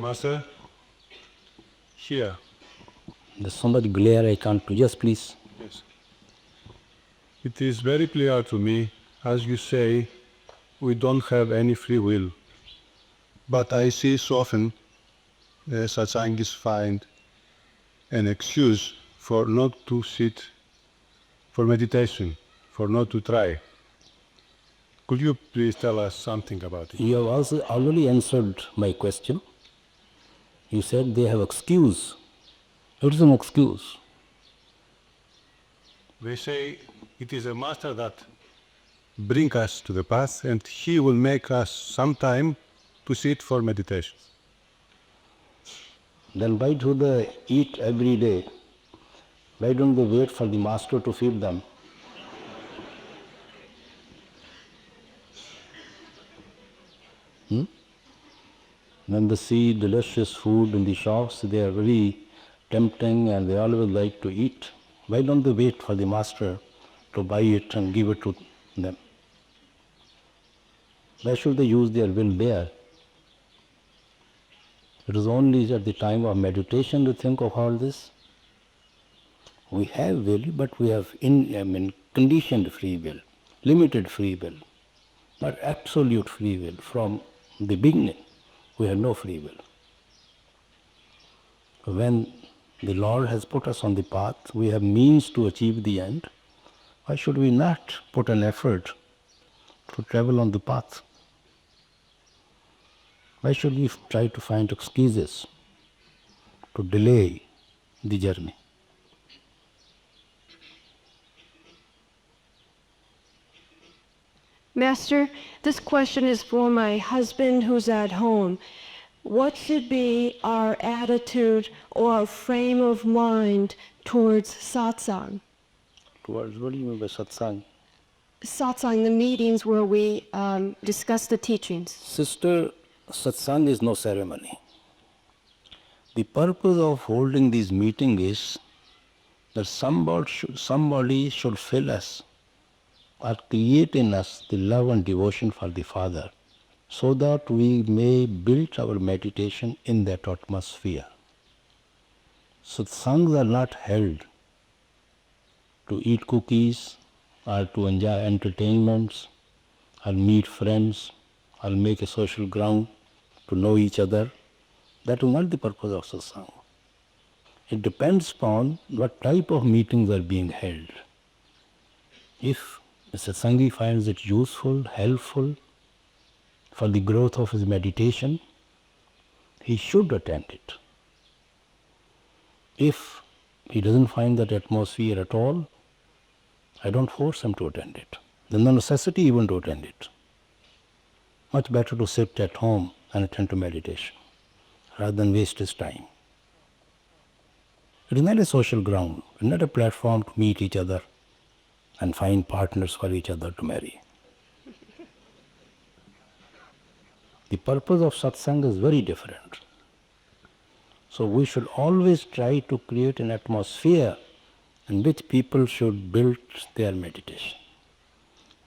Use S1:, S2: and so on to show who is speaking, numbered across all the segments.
S1: Master, here.
S2: There's so much glare I can't do. Yes, please.
S1: Yes. It is very clear to me, as you say, we don't have any free will. But I see so often Satsangis find an excuse for not to sit for meditation, for not to try. Could you please tell us something about it?
S2: You have also already answered my question. You said they have excuse. It is an excuse.
S1: They say it is a master that brings us to the path and he will make us some time to sit for meditation.
S2: Then why do they eat every day? Why don't they wait for the master to feed them? When they see delicious food in the shops, they are very tempting and they always like to eat. Why don't they wait for the master to buy it and give it to them? Why should they use their will there? It is only at the time of meditation to think of all this. We have will, but we have conditioned free will, limited free will, not absolute free will. From the beginning, we have no free will. When the Lord has put us on the path, we have means to achieve the end. Why should we not put an effort to travel on the path? Why should we try to find excuses to delay the journey?
S3: Master, this question is for my husband who's at home. What should be our attitude or our frame of mind towards satsang?
S2: Towards what do you mean by satsang?
S3: Satsang, the meetings where we discuss the teachings.
S2: Sister, satsang is no ceremony. The purpose of holding these meetings is that somebody should fill us or create in us the love and devotion for the Father, so that we may build our meditation in that atmosphere. Satsangs are not held to eat cookies or to enjoy entertainments or meet friends or make a social ground to know each other. That is not the purpose of satsang. It depends upon what type of meetings are being held. If the satsangi finds it useful, helpful for the growth of his meditation, he should attend it. If he doesn't find that atmosphere at all, I don't force him to attend it. There's no necessity even to attend it. Much better to sit at home and attend to meditation rather than waste his time. It is not a social ground, it is not a platform to meet each other and find partners for each other to marry. The purpose of satsang is very different. So we should always try to create an atmosphere in which people should build their meditation.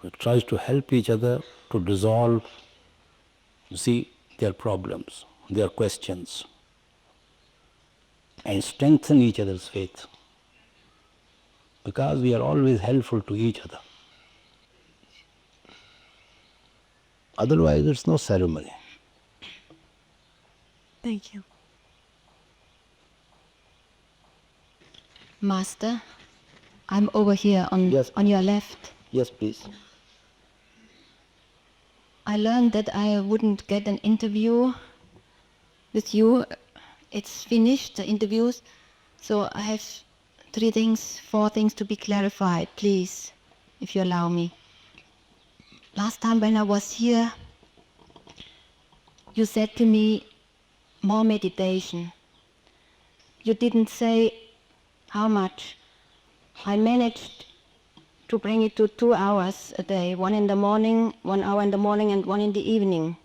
S2: We try to help each other to resolve, their problems, their questions, and strengthen each other's faith, because we are always helpful to each other. Otherwise, it's no ceremony.
S3: Thank you.
S4: Master, I'm over here on your left.
S2: Yes, please.
S4: I learned that I wouldn't get an interview with you. It's finished, the interviews. So I have 4 things to be clarified, please, if you allow me. Last time when I was here, you said to me, more meditation. You didn't say how much. I managed to bring it to 2 hours a day, 1 in the morning, 1 hour in the morning and 1 in the evening.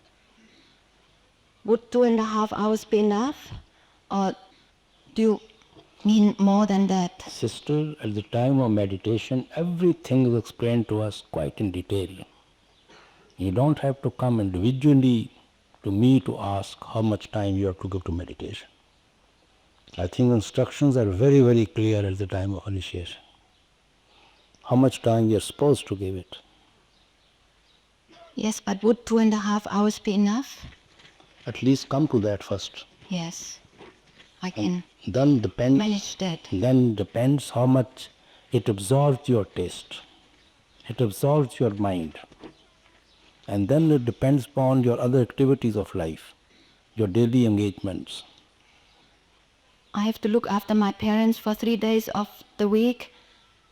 S4: Would 2.5 hours be enough? Or do you mean more than that?
S2: Sister, at the time of meditation, everything is explained to us quite in detail. You don't have to come individually to me to ask how much time you have to give to meditation. I think instructions are very, very clear at the time of initiation. How much time you're supposed to give it.
S4: Yes, but would 2.5 hours be enough?
S2: At least come to that first.
S4: Yes, I can
S2: Then
S4: manage that.
S2: depends how much it absorbs your taste. It absorbs your mind. And then it depends upon your other activities of life, your daily engagements.
S4: I have to look after my parents for 3 days of the week,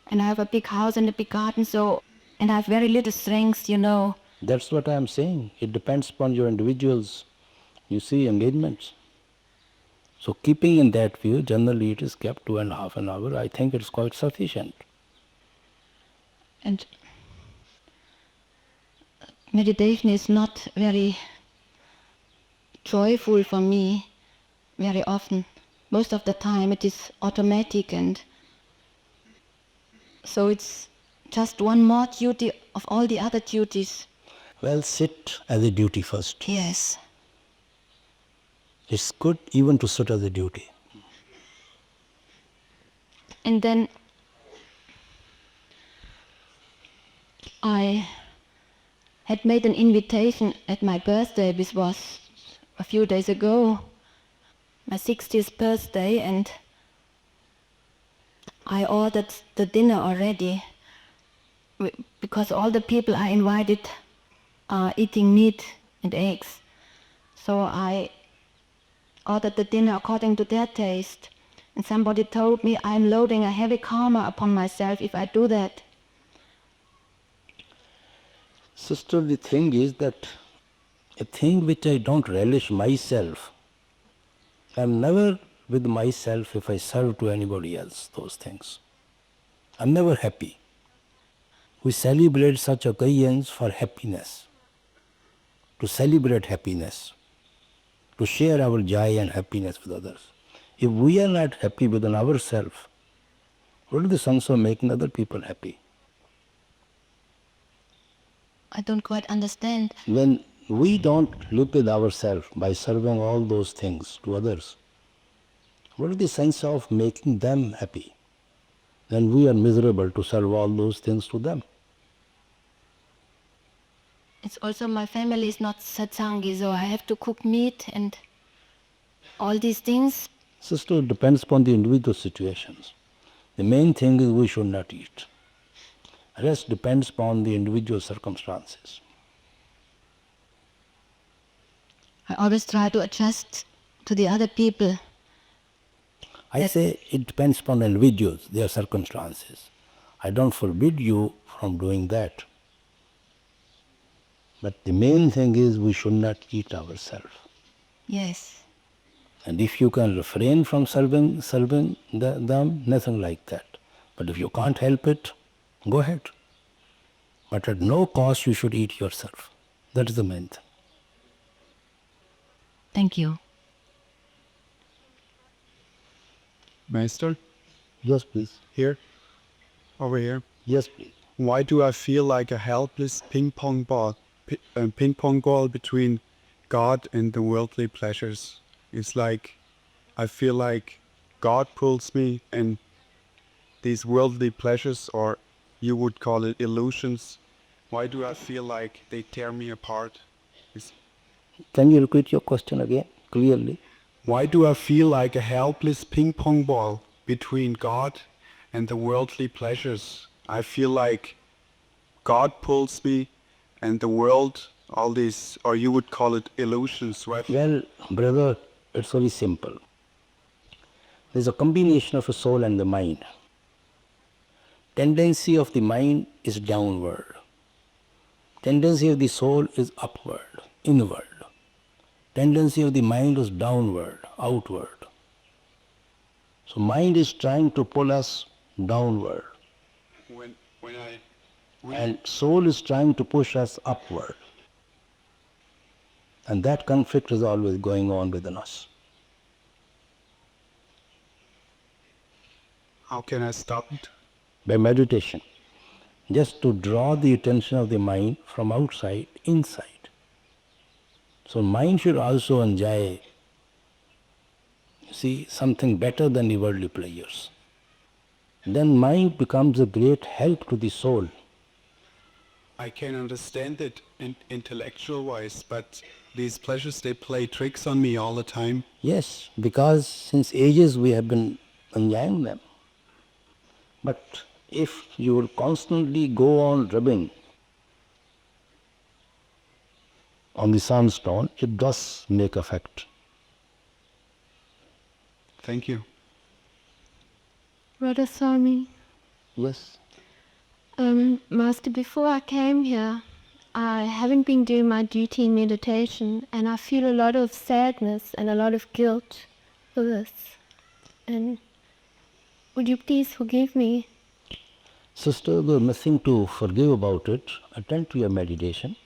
S4: and I have a big house and a big garden, and I have very little strength, you know.
S2: That's what I am saying. It depends upon your individuals, engagements. So keeping in that view, generally it is kept 2.5 hours. I think it's quite sufficient.
S4: And meditation is not very joyful for me very often. Most of the time it is automatic, and so it's just one more duty of all the other duties.
S2: Well, sit as a duty first.
S4: Yes.
S2: It's good even to sit as a duty.
S4: And then I had made an invitation at my birthday, which was a few days ago, my 60th birthday, and I ordered the dinner already because all the people I invited are eating meat and eggs. So I ordered the dinner according to their taste. And somebody told me I'm loading a heavy karma upon myself if I do that.
S2: Sister, the thing is that a thing which I don't relish myself, I'm never with myself if I serve to anybody else, those things. I'm never happy. We celebrate such occasions for happiness, to celebrate happiness, to share our joy and happiness with others. If we are not happy within ourselves, what is the sense of making other people happy?
S4: I don't quite understand.
S2: When we don't look at ourselves by serving all those things to others, what is the sense of making them happy? Then we are miserable to serve all those things to them.
S4: It's also my family is not satsangi, so I have to cook meat and all these things.
S2: Sister, it depends upon the individual situations. The main thing is we should not eat. Rest depends upon the individual circumstances.
S4: I always try to adjust to the other people.
S2: I say it depends upon the individuals, their circumstances. I don't forbid you from doing that. But the main thing is we should not eat ourselves.
S4: Yes.
S2: And if you can refrain from serving them, nothing like that. But if you can't help it, go ahead. But at no cost you should eat yourself. That is the main thing.
S4: Thank you.
S1: Master,
S2: Yes, please.
S1: here, over here.
S2: Yes, please.
S1: Why do I feel like a helpless ping pong ball between God and the worldly pleasures? It's like I feel like God pulls me, and these worldly pleasures, or you would call it illusions, why do I feel like they tear me apart?
S2: Can you repeat your question again, clearly?
S1: Why do I feel like a helpless ping pong ball between God and the worldly pleasures? I feel like God pulls me, and the world, all these, or you would call it illusions, right?
S2: Well, brother, it's very simple. There's a combination of the soul and the mind. Tendency of the mind is downward. Tendency of the soul is upward, inward. Tendency of the mind is downward, outward. So mind is trying to pull us downward, and soul is trying to push us upward. And that conflict is always going on within us.
S1: How can I stop it?
S2: By meditation, just to draw the attention of the mind from outside inside. So mind should also enjoy, see, something better than the worldly pleasures. Then mind becomes a great help to the soul.
S1: I can understand it intellectual-wise, but these pleasures, they play tricks on me all the time.
S2: Yes, because since ages we have been enjoying them. But if you will constantly go on rubbing on the sandstone, it does make effect.
S1: Thank you.
S3: Radhaswami,
S2: Yes.
S3: Master, before I came here, I haven't been doing my duty in meditation, and I feel a lot of sadness and a lot of guilt for this. And would you please forgive me?
S2: Sister, there's nothing to forgive about it. Attend to your meditation.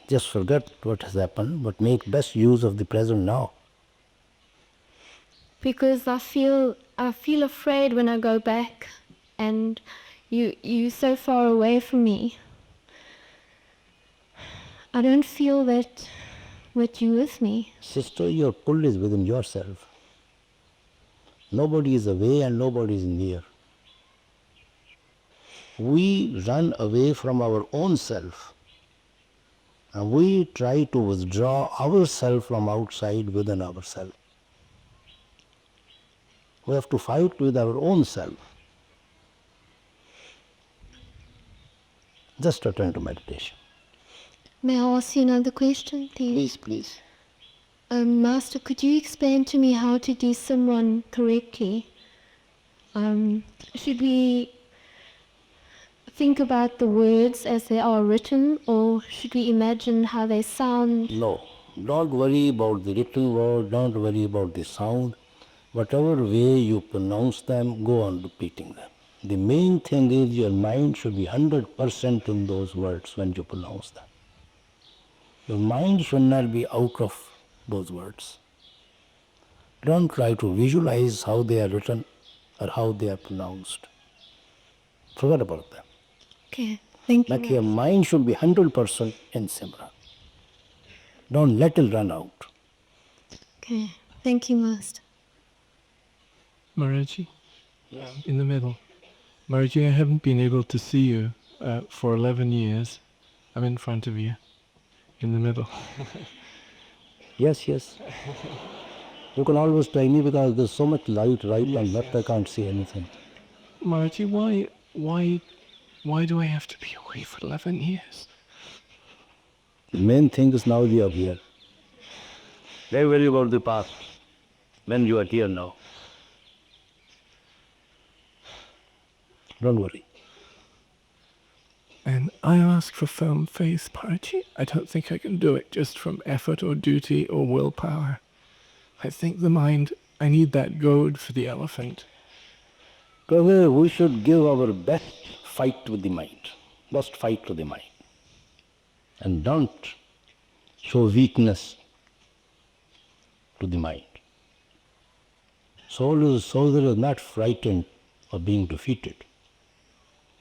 S2: Just forget what has happened, but make best use of the present now.
S3: Because I feel afraid when I go back, and you're so far away from me. I don't feel that you're with me.
S2: Sister, your pull is within yourself. Nobody is away and nobody is near. We run away from our own self, and we try to withdraw ourselves from outside within ourselves. We have to fight with our own self. Just attend to meditation.
S3: May I ask you another question, please?
S2: Please.
S3: Master, could you explain to me how to do Simran correctly? Should we think about the words as they are written, or should we imagine how they sound?
S2: No, don't worry about the written word, don't worry about the sound. Whatever way you pronounce them, go on repeating them. The main thing is your mind should be 100% in those words when you pronounce them. Your mind should not be out of those words. Don't try to visualize how they are written or how they are pronounced. Forget about them.
S3: Okay, thank you.
S2: But your mind should be 100% in Simran. Don't let it run out.
S3: Okay, thank you, Master.
S5: Maharaji, in the middle. Maharaji, I haven't been able to see you for 11 years. I'm in front of you, in the middle.
S2: Yes. You can always try me because there's so much light right and left, I can't see anything.
S5: Maharaji, why do I have to be away for 11 years?
S2: The main thing is now you are here. Don't worry about the past when you are here now. Don't worry.
S5: And I ask for firm faith, Maharaji. I don't think I can do it just from effort or duty or willpower. I think the mind, I need that goad for the elephant.
S2: Because we should give our best fight with the mind. Best fight to the mind. And don't show weakness to the mind. Soldier is not frightened of being defeated.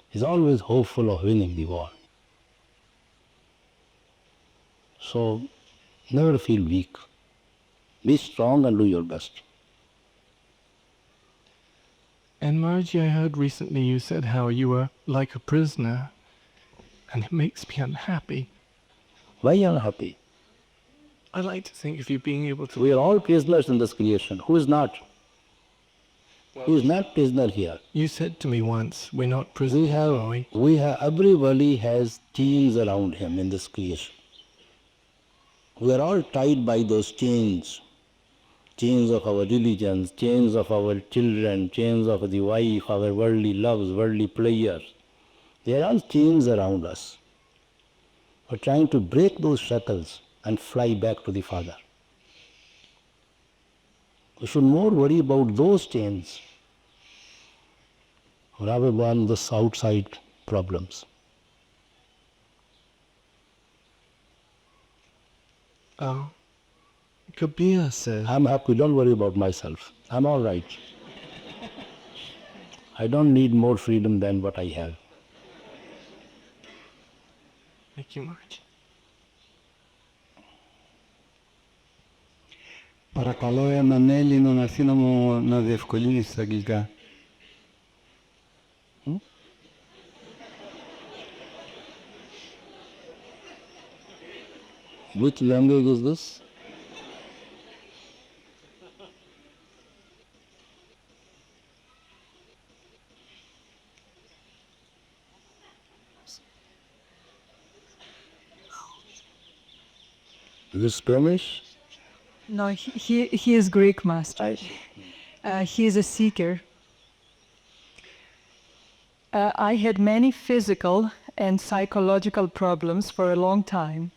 S2: He's always hopeful of winning the war. So never feel weak. Be strong and do your best.
S5: And Maharaji, I heard recently you said how you were like a prisoner, and it makes me unhappy.
S2: Why unhappy?
S5: I like to think of you being able to...
S2: We are all prisoners in this creation. Who is not? Who is not prisoner here?
S5: You said to me once, we're not prisoners, are we?
S2: Everybody has chains around him in this creation. We are all tied by those chains. Chains of our religions, chains of our children, chains of the wife, our worldly loves, worldly pleasures. They are all chains around us. We're trying to break those shackles and fly back to the Father. We should more worry about those chains rather than the outside problems.
S5: Kabir says...
S2: I'm happy, don't worry about myself. I'm all right. I don't need more freedom than what I have.
S5: Thank you, Margie.
S1: Παρακαλώ έναν Έλληνο να έρθει να διευκολύνει στα αγγλικά.
S2: Which language is this? Is this Spanish?
S6: No, he is Greek, Master. He is a seeker. I had many physical and psychological problems for a long time.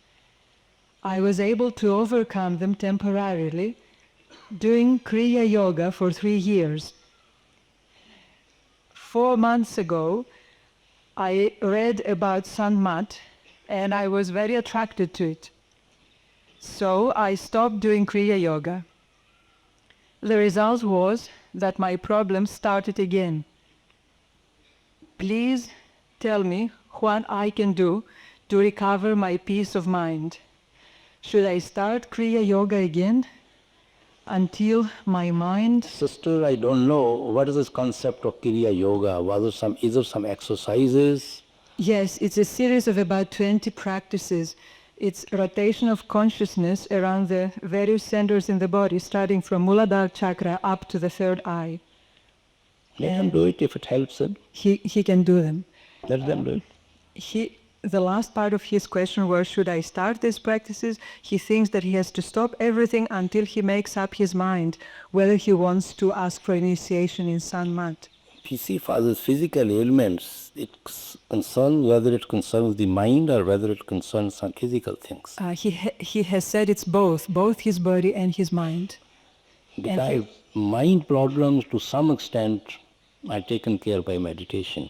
S6: I was able to overcome them temporarily doing Kriya Yoga for 3 years. 4 months ago, I read about Sanmat and I was very attracted to it. So I stopped doing Kriya Yoga. The result was that my problems started again. Please tell me what I can do to recover my peace of mind. Should I start Kriya Yoga again until my mind...
S2: Sister, I don't know. What is this concept of Kriya Yoga? Is there some exercises?
S6: Yes, it's a series of about 20 practices. It's rotation of consciousness around the various centers in the body, starting from Muladhara chakra up to the third eye.
S2: Let them do it if it helps them.
S6: He can do them.
S2: Let them do it.
S6: The last part of his question was, should I start these practices? He thinks that he has to stop everything until he makes up his mind whether he wants to ask for initiation in Sanmat.
S2: You see, for these physical ailments, it concerns whether it concerns the mind or whether it concerns some physical things.
S6: He has said it's both his body and his mind.
S2: Because mind problems to some extent are taken care by meditation.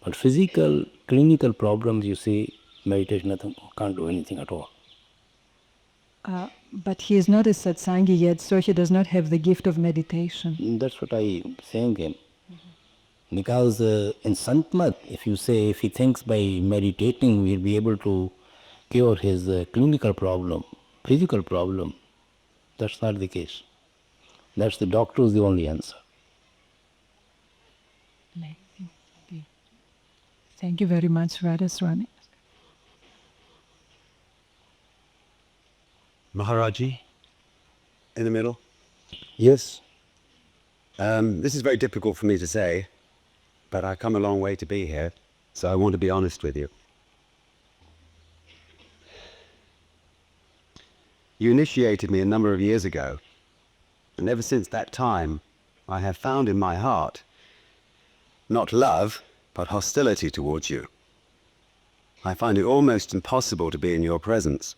S2: But physical, clinical problems, you see, meditation can't do anything at all.
S6: But he is not a satsangi yet, so he does not have the gift of meditation.
S2: That's what I'm saying him. Because in Santmat, if he thinks by meditating we'll be able to cure his clinical problem, physical problem, that's not the case. That's the doctor's the only answer.
S6: Thank you very much, Radhaswami.
S7: Maharaji, in the middle.
S2: Yes.
S7: This is very difficult for me to say, but I've come a long way to be here, so I want to be honest with you. You initiated me a number of years ago, and ever since that time, I have found in my heart not love, but hostility towards you. I find it almost impossible to be in your presence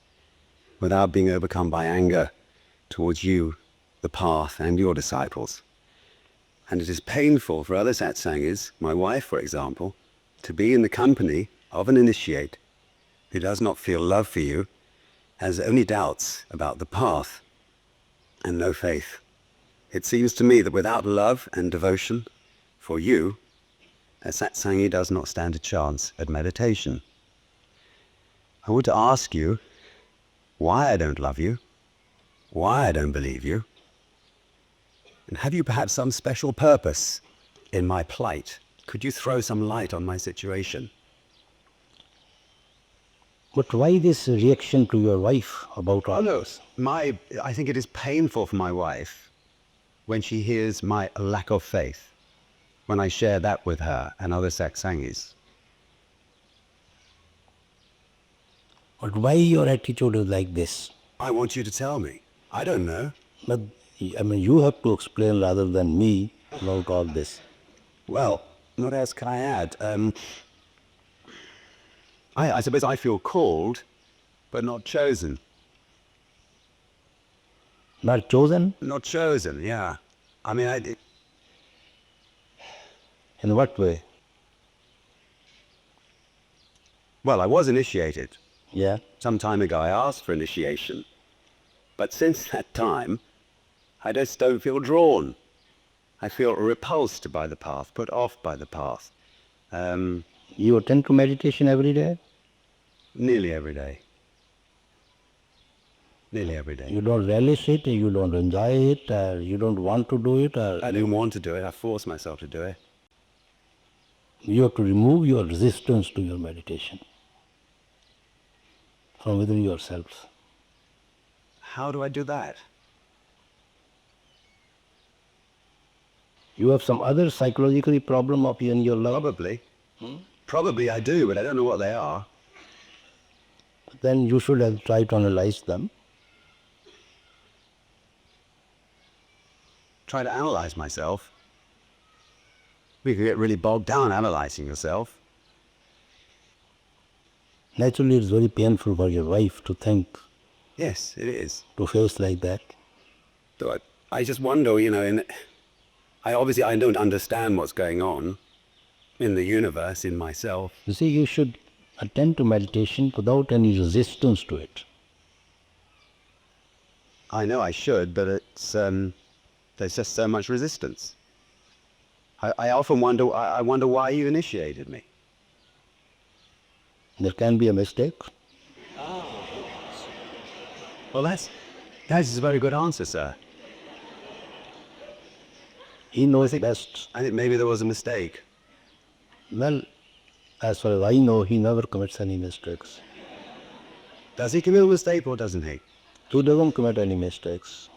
S7: without being overcome by anger towards you, the path, and your disciples. And it is painful for other satsangis, my wife for example, to be in the company of an initiate who does not feel love for you, has only doubts about the path, and no faith. It seems to me that without love and devotion for you, a satsangi does not stand a chance at meditation. I want to ask you why I don't love you, why I don't believe you, and have you perhaps some special purpose in my plight? Could you throw some light on my situation?
S2: But why this reaction to your wife about all
S7: Oh no, I think it is painful for my wife when she hears my lack of faith, when I share that with her and other satsangis.
S2: But why your attitude is like this?
S7: I want you to tell me. I don't know.
S2: But you have to explain rather than me about all this.
S7: Well, what else can I add? I suppose I feel called, but not chosen.
S2: Not chosen?
S7: Not chosen, yeah. I mean,
S2: In what way?
S7: well, I was initiated.
S2: Yeah.
S7: Some time ago I asked for initiation. But since that time, I just don't feel drawn. I feel repulsed by the path, put off by the path.
S2: You attend to meditation every day?
S7: Nearly every day. Nearly every day.
S2: You don't relish it, you don't enjoy it, you don't want to do it,
S7: I don't want to do it. I force myself to do it.
S2: you have to remove your resistance to your meditation from within yourself.
S7: How do I do that?
S2: You have some other psychologically problem of in your love,
S7: Probably. Probably I do, but I don't know what they are.
S2: then you should have tried to analyze them.
S7: Try to analyze myself. We could get really bogged down analyzing yourself.
S2: Naturally, it's very painful for your wife to think,
S7: Yes, it is.
S2: to face like that.
S7: So I just wonder, you know, I don't understand what's going on in the universe, in myself.
S2: You see, you should attend to meditation without any resistance to it.
S7: I know I should, but there's just so much resistance. I often wonder, I wonder why you initiated me.
S2: There can be a mistake.
S7: Well, that is a very good answer, sir.
S2: He knows best.
S7: I think maybe there was a mistake.
S2: Well, as far as I know, he never commits any mistakes.
S7: Does he commit a mistake or doesn't he?
S2: He doesn't commit any mistakes.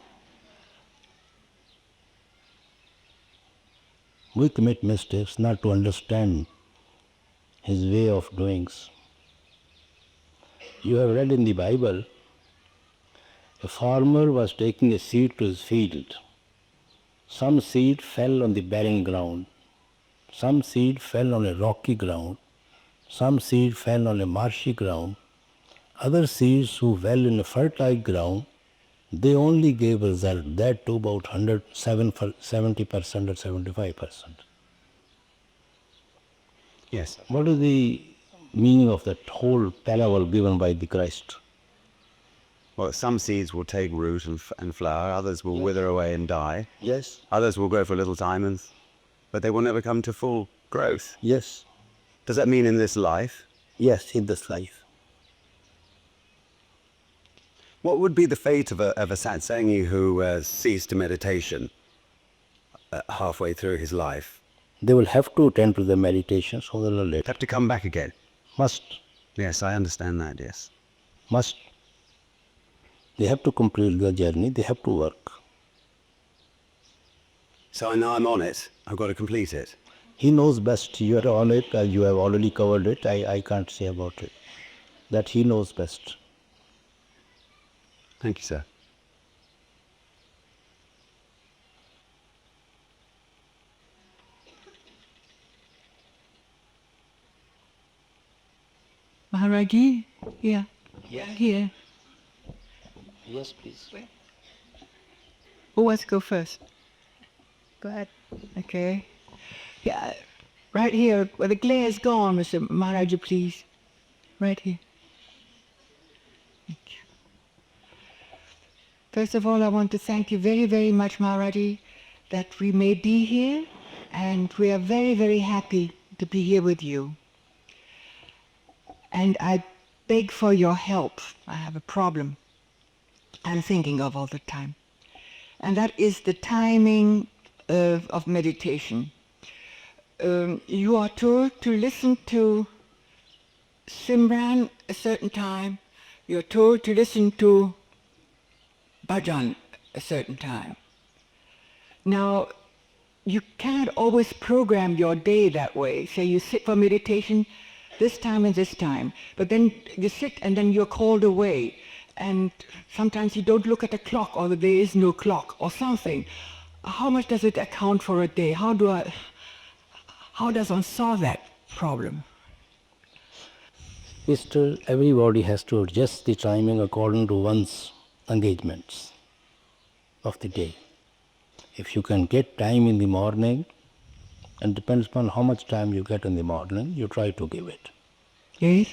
S2: We commit mistakes not to understand his way of doings. You have read in the Bible, a farmer was taking a seed to his field. Some seed fell on the barren ground. Some seed fell on a rocky ground. Some seed fell on a marshy ground. Other seeds who fell in a fertile ground, they only gave result, that to about 70% or 75%.
S7: Yes.
S2: What is the meaning of that whole parable given by the Christ?
S7: Well, some seeds will take root and flower, others will wither away and die.
S2: Yes.
S7: Others will grow for a little time, but they will never come to full growth.
S2: Yes.
S7: Does that mean in this life?
S2: Yes, in this life.
S7: What would be the fate of a satsangi who ceased meditation halfway through his life?
S2: They will have to attend to the meditation sooner or later.
S7: Have to come back again?
S2: Must.
S7: Yes, I understand that, yes.
S2: Must. They have to complete the journey, they have to work.
S7: So now I'm on it. I've got to complete it.
S2: He knows best. You are on it, you have already covered it. I can't say about it. That he knows best.
S7: Thank you, sir.
S6: Maharaji? Here. Yeah. Here.
S2: Yes, please.
S6: Who wants to go first?
S4: Go ahead.
S6: Okay. Yeah, right here, where the glare is gone, Mr. Maharaji, please. Right here. Thank you. First of all, I want to thank you very, very much, Maharaji, that we may be here, and we are very, very happy to be here with you. And I beg for your help. I have a problem I'm thinking of all the time. And that is the timing of meditation. You are told to listen to Simran a certain time. You're told to listen to bhajan a certain time. Now, you can't always program your day that way. Say you sit for meditation this time and this time, but then you sit and then you're called away. And sometimes you don't look at the clock, or there is no clock or something. How much does it account for a day? How does one solve that problem?
S2: Sister, everybody has to adjust the timing according to one's engagements of the day. If you can get time in the morning, and depends upon how much time you get in the morning, you try to give it.
S6: Yes?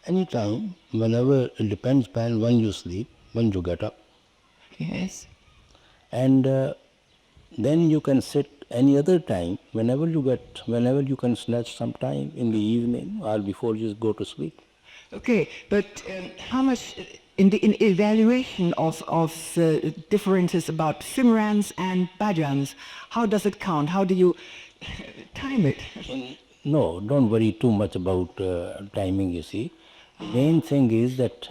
S2: Anytime, whenever, it depends upon when you sleep, when you get up.
S6: Yes.
S2: And then you can sit Any other time, whenever you can snatch some time in the evening or before you go to sleep.
S8: Okay, but how much in evaluation of differences about Simrans and bhajans, how does it count? How do you time it?
S2: No, don't worry too much about timing, you see. The main thing is that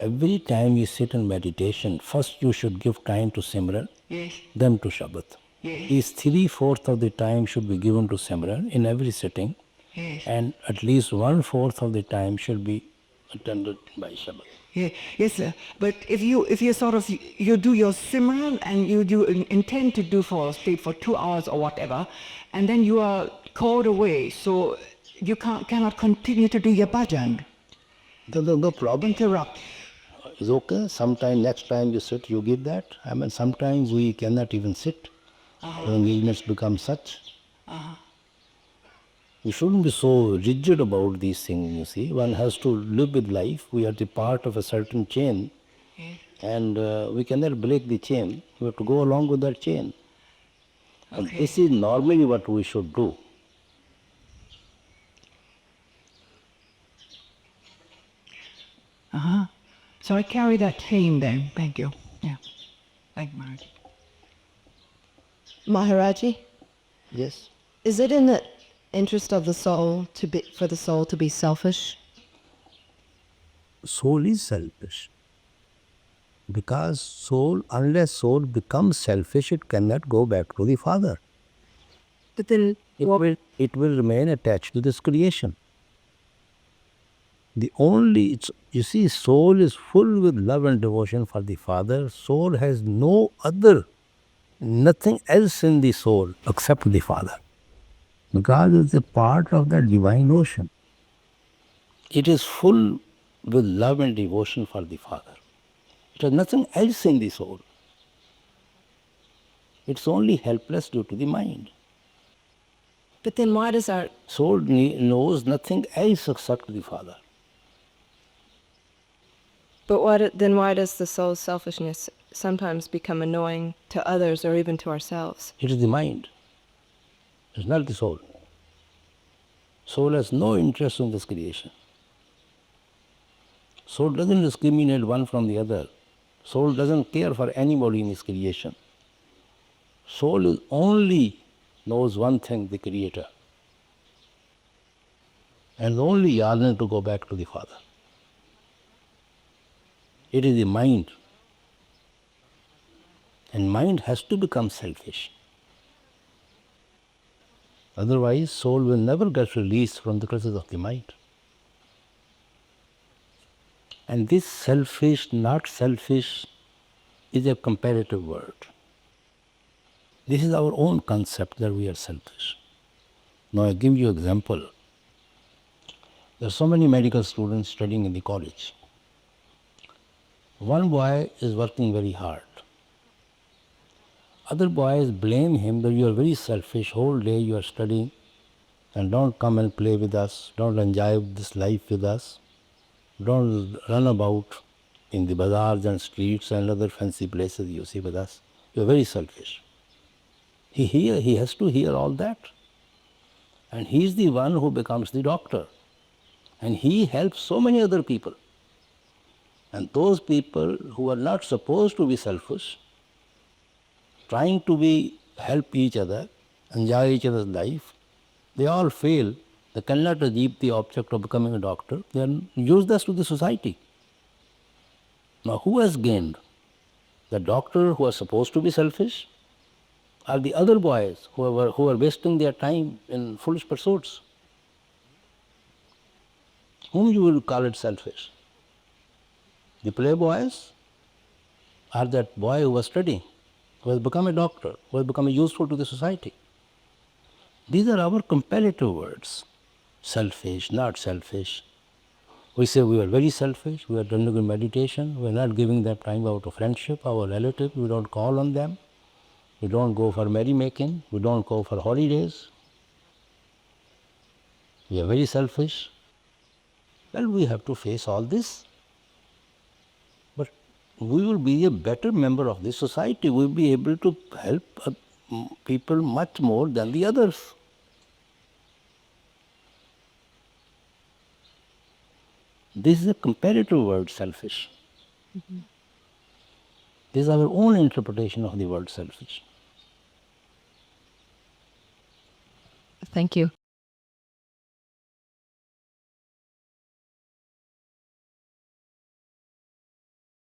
S2: every time you sit in meditation, first you should give time to Simran,
S8: Yes.
S2: then to Shabad.
S8: Yes.
S2: These 3/4 of the time should be given to Simran in every sitting,
S8: Yes.
S2: and at least 1/4 of the time should be attended by Shabad.
S8: Yeah, yes, sir. But if you sort of you do your Simran and you do intend to do for say for 2 hours or whatever, and then you are called away, so you cannot continue to do your bhajan.
S2: No problem.
S8: Interrupt.
S2: It's okay. Sometime next time you sit, you give that. I mean, sometimes we cannot even sit. The engagements become such. We shouldn't be so rigid about these things, you see. One has to live with life. We are the part of a certain chain. And we cannot break the chain. We have to go along with that chain. And this is normally what we should do.
S8: So I carry that theme then. Thank you. Yeah. Thank you, Maharaj.
S9: Maharaji,
S2: Yes.
S9: is it in the interest of the soul for the soul to be selfish?
S2: Soul is selfish. Because unless soul becomes selfish, it cannot go back to the Father.
S9: But then,
S2: It will remain attached to this creation. You see, soul is full with love and devotion for the Father. Soul has nothing else in the soul except the Father. Because it's a part of that divine ocean. It is full with love and devotion for the Father. It has nothing else in the soul. It's only helpless due to the mind.
S9: but then why does our
S2: Soul knows nothing else except the Father.
S10: But why does the soul's selfishness sometimes become annoying to others or even to ourselves?
S2: It is the mind. It's not the soul. Soul has no interest in this creation. Soul doesn't discriminate one from the other. Soul doesn't care for anybody in this creation. Soul only knows one thing, the Creator. And only yearning to go back to the Father. It is the mind. And mind has to become selfish. Otherwise, soul will never get released from the clutches of the mind. And this selfish, not selfish, is a comparative word. This is our own concept that we are selfish. Now I give you an example. There are so many medical students studying in the college. One boy is working very hard. Other boys blame him that you are very selfish, whole day you are studying and don't come and play with us, don't enjoy this life with us, don't run about in the bazaars and streets and other fancy places you see with us. You are very selfish. He has to hear all that. And he is the one who becomes the doctor. And he helps so many other people. And those people who are not supposed to be selfish, trying to help each other, enjoy each other's life, they all fail. They cannot achieve the object of becoming a doctor. They are useless to the society. Now who has gained? The doctor who are supposed to be selfish, or the other boys who are wasting their time in foolish pursuits? Whom you will call it selfish? The playboys, or that boy who was studying, who has become a doctor, who has become useful to the society? These are our comparative words. Selfish, not selfish. We say we are very selfish, we are doing good meditation, we are not giving them time out of friendship, our relatives, we don't call on them, we don't go for merrymaking, we don't go for holidays. We are very selfish. Well, we have to face all this. But we will be a better member of this society. We will be able to help people much more than the others. This is a comparative word, selfish. This is our own interpretation of the word selfish.
S9: Thank you.